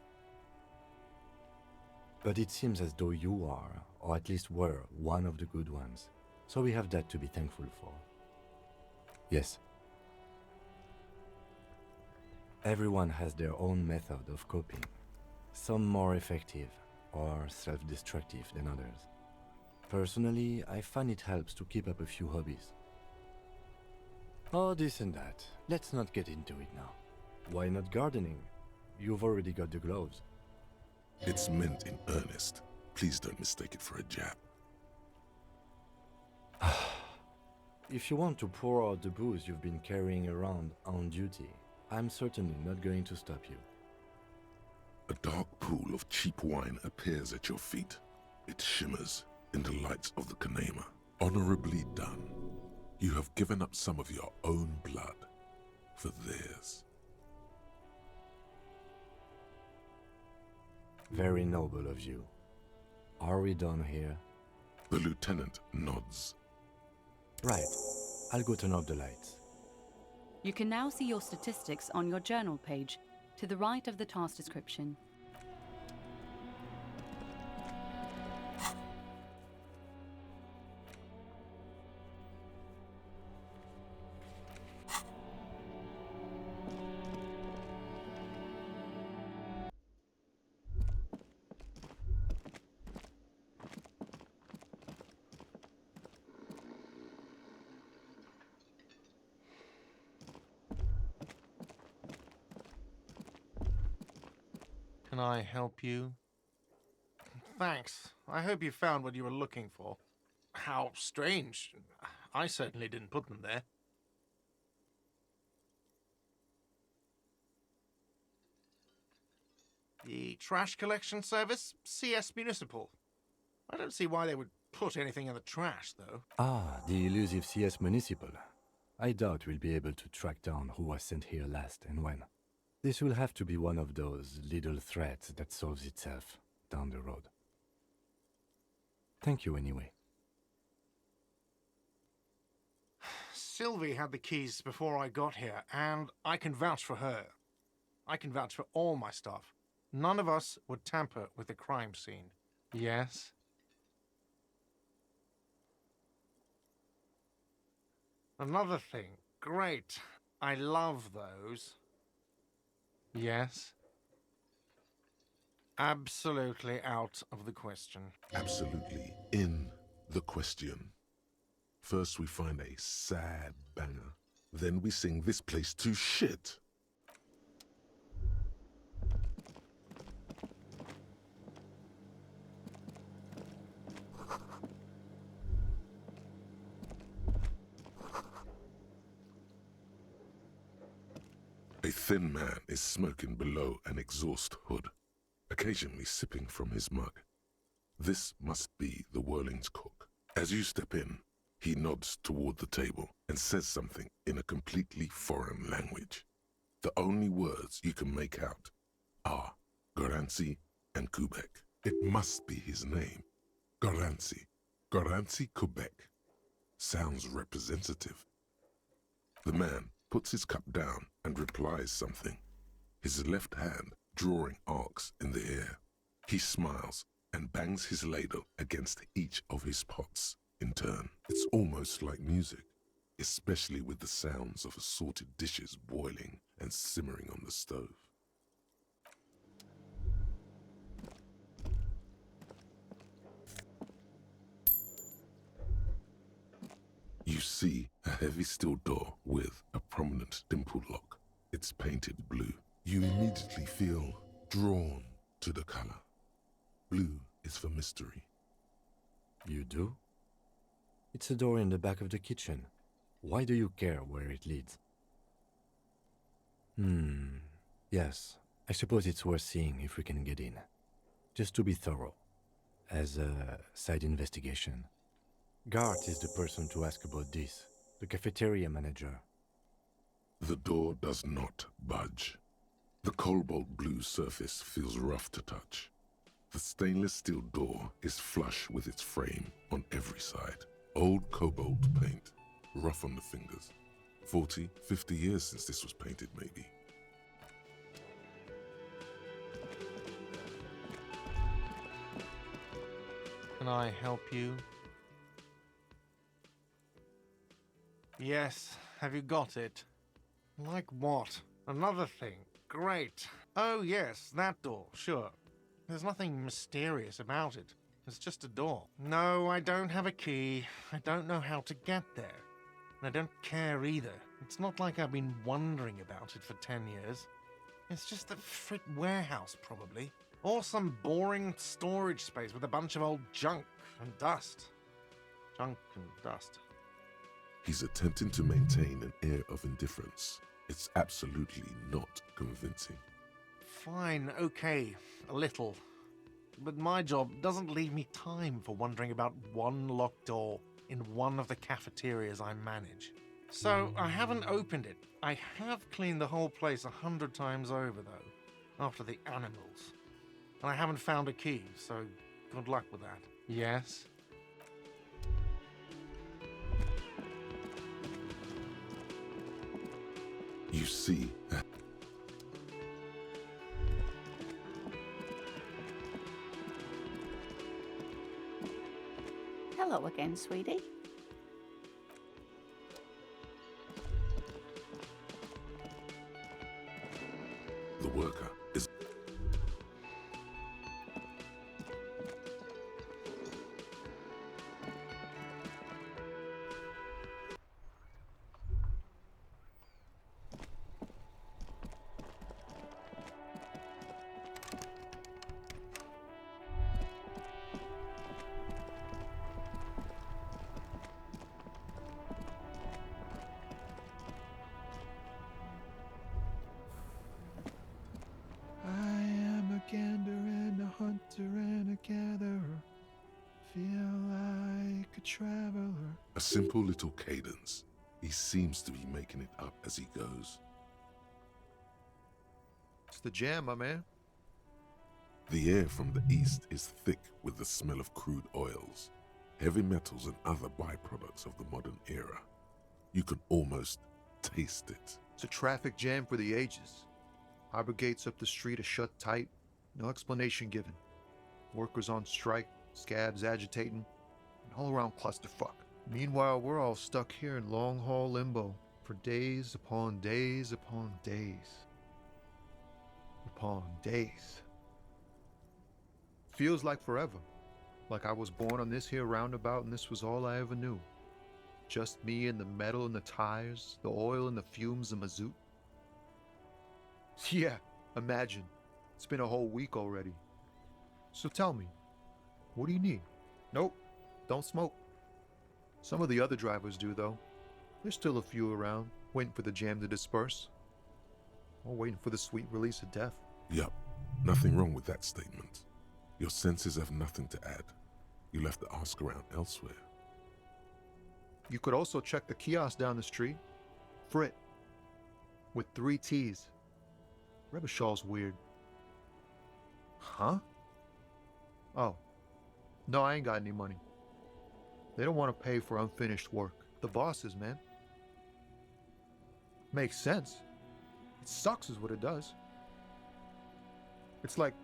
But it seems as though you are, or at least were, one of the good ones. So we have that to be thankful for. Yes. Everyone has their own method of coping. Some more effective or self-destructive than others. Personally, I find it helps to keep up a few hobbies. Oh, this and that. Let's not get into it now. Why not gardening? You've already got the gloves. It's meant in earnest. Please don't mistake it for a jab. If you want to pour out the booze you've been carrying around on duty, I'm certainly not going to stop you. A dark pool of cheap wine appears at your feet. It shimmers in the lights of the Kanema. Honorably done. You have given up some of your own blood for theirs. Very noble of you. Are we done here? The lieutenant nods. Right. I'll go turn off the lights. You can now see your statistics on your journal page, to the right of the task description. Can I help you? Thanks. I hope you found what you were looking for. How strange. I certainly didn't put them there. The trash collection service? CS Municipal. I don't see why they would put anything in the trash, though. Ah, the elusive CS Municipal. I doubt we'll be able to track down who was sent here last and when. This will have to be one of those little threats that solves itself down the road. Thank you anyway. Sylvie had the keys before I got here, and I can vouch for her. I can vouch for all my staff. None of us would tamper with the crime scene. Yes? Another thing. Great. I love those. Yes? Absolutely out of the question. Absolutely in the question. First we find a sad banger. Then we sing this place to shit. A thin man is smoking below an exhaust hood, occasionally sipping from his mug. This must be the Whirling's cook. As you step in, he nods toward the table and says something in a completely foreign language. The only words you can make out are Garancy and Quebec. It must be his name. Garancy. Garancy Quebec. Sounds representative. The man puts his cup down and replies something, his left hand drawing arcs in the air. He smiles and bangs his ladle against each of his pots in turn. It's almost like music, especially with the sounds of assorted dishes boiling and simmering on the stove. You see a heavy steel door with a prominent dimple lock. It's painted blue. You immediately feel drawn to the color. Blue is for mystery. You do? It's a door in the back of the kitchen. Why do you care where it leads? Yes, I suppose it's worth seeing if we can get in. Just to be thorough. As a side investigation. Gart is the person to ask about this, the cafeteria manager. The door does not budge. The cobalt blue surface feels rough to touch. The stainless steel door is flush with its frame on every side. Old cobalt paint, rough on the fingers. 40, 50 years since this was painted, maybe. Can I help you? Yes, have you got it? Like what? Another thing. Great. Oh yes, that door, sure. There's nothing mysterious about it. It's just a door. No, I don't have a key. I don't know how to get there. And I don't care either. It's not like I've been wondering about it for 10 years. It's just a frick warehouse, probably. Or some boring storage space with a bunch of old junk and dust. Junk and dust. He's attempting to maintain an air of indifference. It's absolutely not convincing. Fine, okay, a little. But my job doesn't leave me time for wondering about one locked door. in one of the cafeterias I manage. So I haven't opened it. I have cleaned the whole place 100 times over, though, after the animals. And I haven't found a key, so good luck with that. Yes? You see, Hello again, sweetie. the worker is... I am a gander and a hunter and a gatherer. Feel like a traveler. A simple little cadence. He seems to be making it up as he goes. It's the jam, my man. The air from the east is thick with the smell of crude oils, heavy metals and other byproducts of the modern era. You can almost taste it. It's a traffic jam for the ages. Harbor gates up the street are shut tight, no explanation given. Workers on strike, scabs agitating, an all-around clusterfuck. Meanwhile, we're all stuck here in long-haul limbo for days upon days upon days. Upon days. Feels like forever. Like I was born on this here roundabout and this was all I ever knew. Just me and the metal and the tires, the oil and the fumes and mazout. Yeah, imagine. It's been a whole week already. So tell me, what do you need? Nope, don't smoke. Some of the other drivers do, though. There's still a few around, waiting for the jam to disperse. Or waiting for the sweet release of death. Yup, nothing wrong with that statement. Your senses have nothing to add. You'll have to ask around elsewhere. You could also check the kiosk down the street. Frit. With 3 T's. Rebishaw's weird. Huh? Oh. No, I ain't got any money. They don't want to pay for unfinished work. The bosses, man. Makes sense. It sucks is what it does. It's like,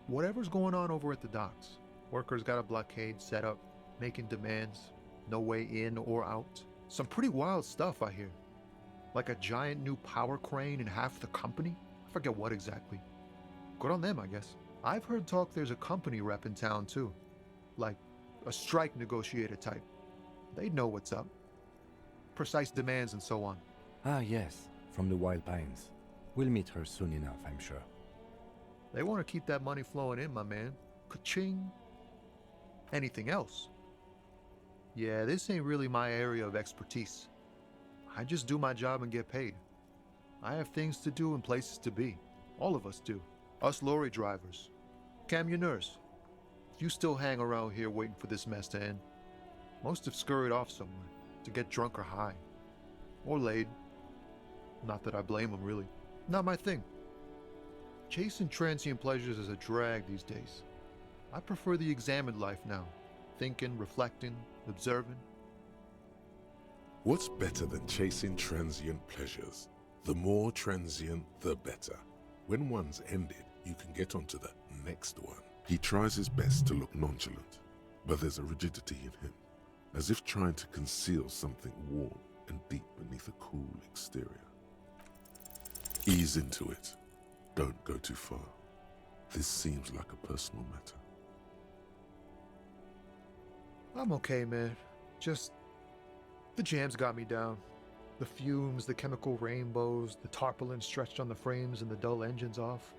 whatever's going on over at the docks. Workers got a blockade set up, making demands, no way in or out. Some pretty wild stuff, I hear. Like a giant new power crane in half the company? I forget what exactly. Good on them, I guess. I've heard talk there's a company rep in town, too. Like, a strike negotiator type. They'd know what's up. Precise demands and so on. Ah, yes, from the Wild Pines. We'll meet her soon enough, I'm sure. They want to keep that money flowing in, my man. Ka-ching. Anything else? Yeah, this ain't really my area of expertise. I just do my job and get paid. I have things to do and places to be. All of us do. Us lorry drivers. Camionneurs. You still hang around here waiting for this mess to end. Most have scurried off somewhere to get drunk or high. Or laid. Not that I blame them, really. Not my thing. Chasing transient pleasures is a drag these days. I prefer the examined life now. Thinking, reflecting, observing. What's better than chasing transient pleasures? The more transient, the better. When one's ended, you can get onto the next one. He tries his best to look nonchalant, but there's a rigidity in him, as if trying to conceal something warm and deep beneath a cool exterior. Ease into it. Don't go too far. This seems like a personal matter. I'm okay, man. Just... the jam's got me down. The fumes, the chemical rainbows, the tarpaulin stretched on the frames and the dull engines off.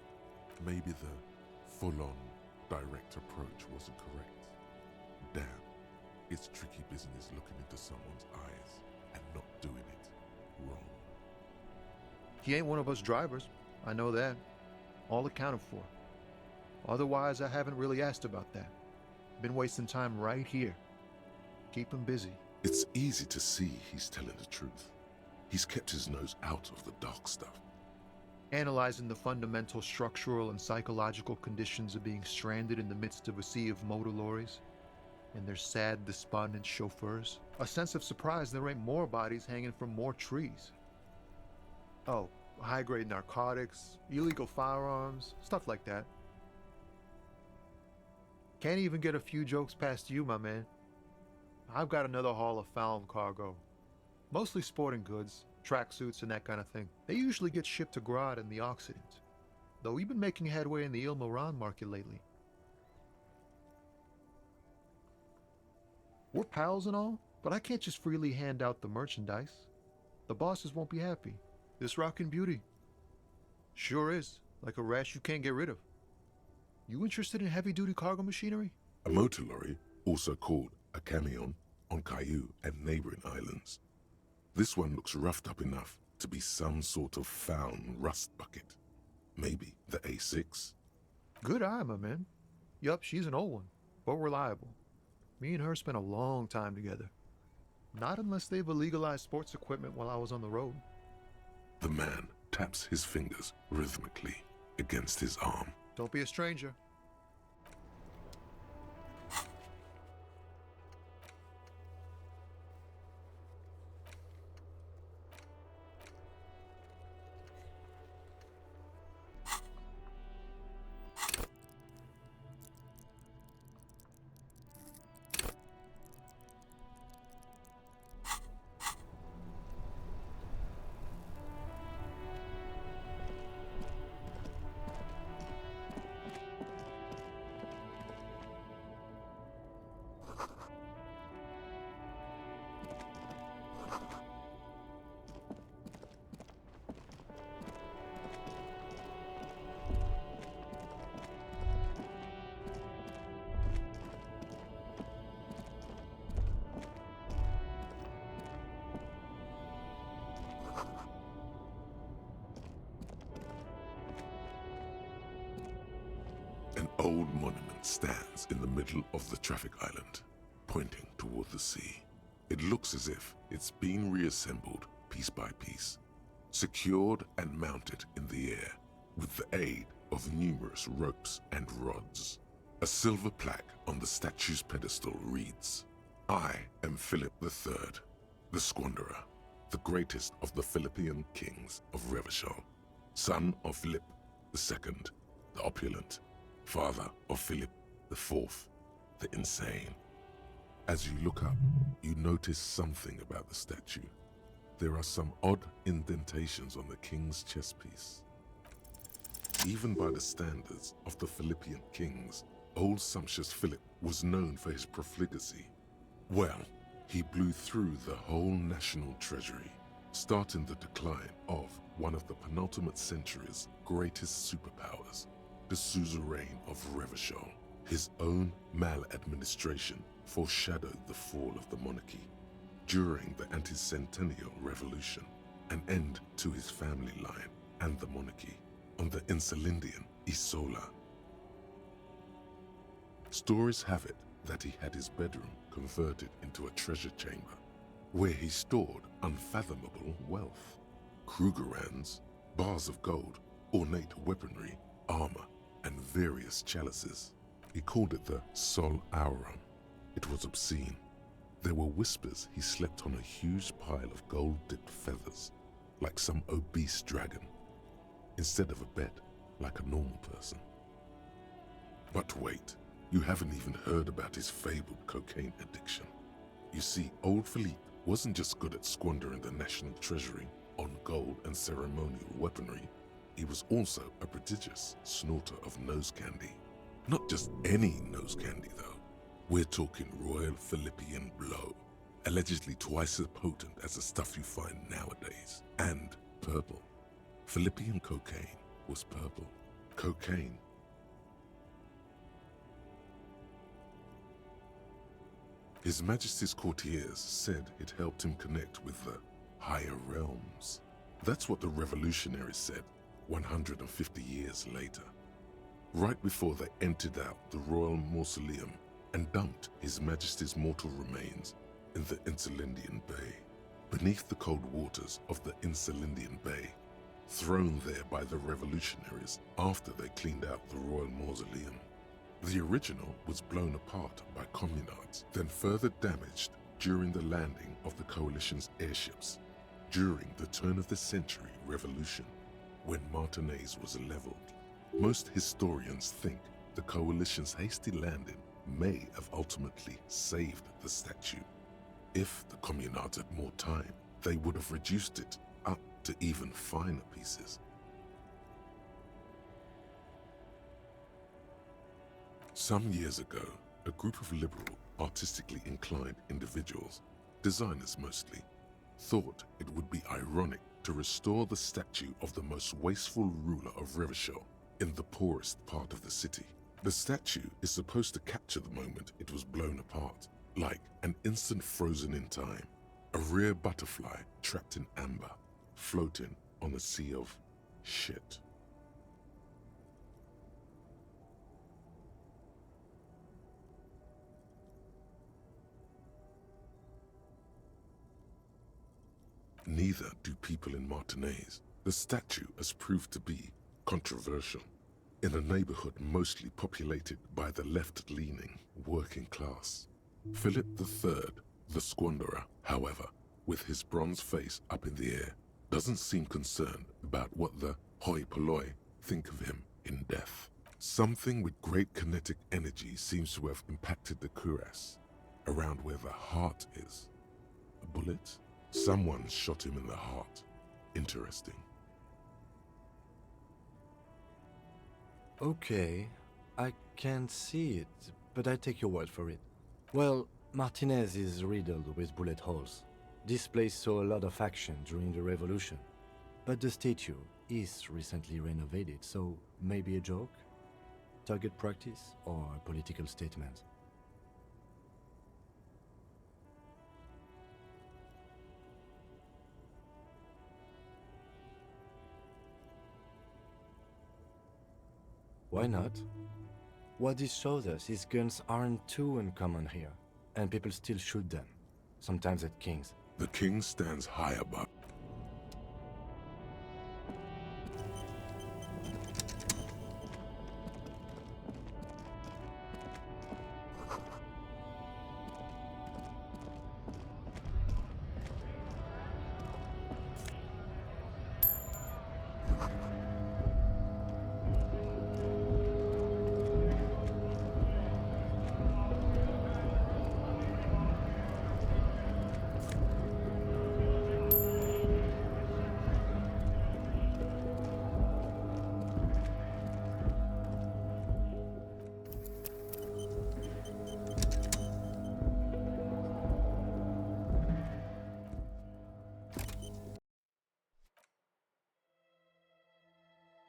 Maybe the full-on direct approach wasn't correct. Damn, it's tricky business looking into someone's eyes and not doing it wrong. He ain't one of us drivers. I know that. All accounted for. Otherwise, I haven't really asked about that. Been wasting time right here. Keep him busy. It's easy to see he's telling the truth. He's kept his nose out of the dark stuff. Analyzing the fundamental structural and psychological conditions of being stranded in the midst of a sea of motor lorries and their sad, despondent chauffeurs. A sense of surprise there ain't more bodies hanging from more trees. Oh, high-grade narcotics, illegal firearms, stuff like that. Can't even get a few jokes past you, my man. I've got another haul of found cargo. Mostly sporting goods, tracksuits, and that kind of thing. They usually get shipped to Grad and the Occident, though we've been making headway in the Il Moran market lately. We're pals and all, but I can't just freely hand out the merchandise. The bosses won't be happy. This rockin' beauty. Sure is, like a rash you can't get rid of. You interested in heavy-duty cargo machinery? A motor lorry, also called a camion, on Caillou and neighboring islands. This one looks roughed up enough to be some sort of found rust bucket. Maybe the A6? Good eye, my man. Yup, she's an old one, but reliable. Me and her spent a long time together. Not unless they've illegalized sports equipment while I was on the road. The man taps his fingers rhythmically against his arm. Don't be a stranger. An old monument stands in the middle of the traffic island, pointing toward the sea. It looks as if it's been reassembled piece by piece, secured and mounted in the air with the aid of numerous ropes and rods. A silver plaque on the statue's pedestal reads, "I am Philip III, the Squanderer, the greatest of the Philippian kings of Revachol, son of Philip II, the opulent, father of Philip IV, the insane." As you look up, you notice something about the statue. There are some odd indentations on the king's chestpiece. Even by the standards of the Philippian kings, old sumptuous Philip was known for his profligacy. Well, he blew through the whole national treasury, starting the decline of one of the penultimate century's greatest superpowers, the suzerain of Revachol. His own maladministration foreshadowed the fall of the monarchy. During the anti-centennial revolution, an end to his family line and the monarchy on the Insulindian Isola. Stories have it that he had his bedroom converted into a treasure chamber, where he stored unfathomable wealth. Krugerrands, bars of gold, ornate weaponry, armor, and various chalices. He called it the Sol Aurum. It was obscene. There were whispers he slept on a huge pile of gold-dipped feathers, like some obese dragon, instead of a bed, like a normal person. But wait, you haven't even heard about his fabled cocaine addiction. You see, old Philippe wasn't just good at squandering the national treasury on gold and ceremonial weaponry. He was also a prodigious snorter of nose candy. Not just any nose candy, though. We're talking Royal Philippian Blow, allegedly twice as potent as the stuff you find nowadays, and purple. Philippian cocaine was purple. Cocaine. His Majesty's courtiers said it helped him connect with the higher realms. That's what the revolutionaries said 150 years later. Right before they emptied out the royal mausoleum and dumped His Majesty's mortal remains in the Insulindian Bay. Beneath the cold waters of the Insulindian Bay, thrown there by the revolutionaries after they cleaned out the royal mausoleum. The original was blown apart by communards, then further damaged during the landing of the coalition's airships during the turn-of-the-century revolution, when Martinez was leveled. Most historians think the coalition's hasty landing may have ultimately saved the statue. If the communards had more time, they would have reduced it up to even finer pieces. Some years ago, a group of liberal, artistically inclined individuals, designers mostly, thought it would be ironic to restore the statue of the most wasteful ruler of Revachol in the poorest part of the city. The statue is supposed to capture the moment it was blown apart, like an instant frozen in time, a rare butterfly trapped in amber, floating on a sea of shit. Neither do people in Martinez. The statue has proved to be controversial in a neighborhood mostly populated by the left-leaning working class. Philip III, the squanderer, however, with his bronze face up in the air, doesn't seem concerned about what the hoi polloi think of him in death. Something with great kinetic energy seems to have impacted the cuirass, around where the heart is. A bullet? Someone shot him in the heart. Interesting. Okay, I can't see it, but I take your word for it. Well, Martinez is riddled with bullet holes. This place saw a lot of action during the revolution. But the statue is recently renovated, so maybe a joke? Target practice or a political statement? Why not? What this shows us is guns aren't too uncommon here, and people still shoot them, sometimes at kings. The king stands high above